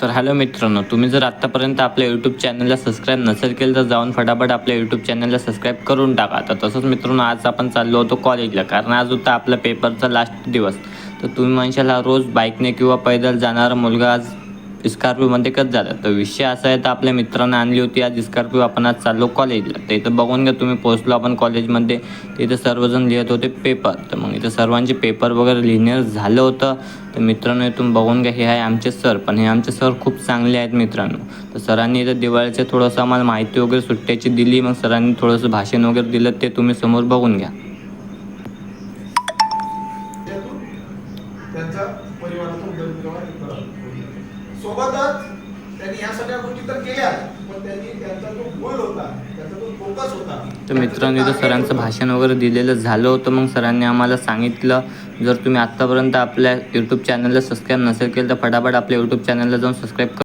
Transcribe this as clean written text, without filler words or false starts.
तर हॅलो मित्रांनो, तुम्ही जर आत्तापर्यंत आपल्या यूट्यूब चॅनलला सबस्क्राईब नसेल केलं तर जाऊन फटाफट आपल्या यूट्यूब चॅनलला सबस्क्राईब करून टाका. तर तसंच मित्रांनो, आज आपण चाललो होतो कॉलेजला, कारण आज होता आपला पेपरचा लास्ट दिवस. तर तुम्ही म्हणशाल हा रोज बाईकने किंवा पैदल जाणारा मुलगा आज स्कॉर्पिओमध्ये कसं झाला. तर विषय असा आहे, तर आपल्या मित्रांना आणली होती आज स्कॉर्पिओ. आपण आज चाललो कॉलेजला. तर इथं बघून घ्या तुम्ही, पोहोचलो आपण कॉलेजमध्ये. तर इथं सर्वजण लिहित होते पेपर. तर मग इथं सर्वांचे पेपर वगैरे लिहिणं झालं होतं. तर मित्रांनो, इथून बघून घ्या, हे आहे आमचे सर. पण हे आमचे सर खूप चांगले आहेत मित्रांनो. तर सरांनी इथं दिवाळीचं थोडंसं आम्हाला माहिती वगैरे सुट्ट्याची दिली. मग सरांनी थोडंसं भाषण वगैरे दिलं, ते तुम्ही समोर बघून घ्या. त्यांचा परिवाराचा उदरनिर्वाह करत. सोबतच त्यांनी ह्या सगळ्या गोष्टी तर केल्या, पण त्यांनी त्यांचा जो गोल होता, त्यांचा जो फोकस होता. तर मित्रांनो, इथं सरांचं भाषण वगैरे दिलेलं झालं होतं. मग सरांनी आम्हाला सांगितलं, जर तुम्ही आत्तापर्यंत आपल्या यूट्यूब चॅनलला सबस्क्राईब नसेल केलं तर फटाफट आपल्या यूट्यूब चॅनलला जाऊन सबस्क्राईब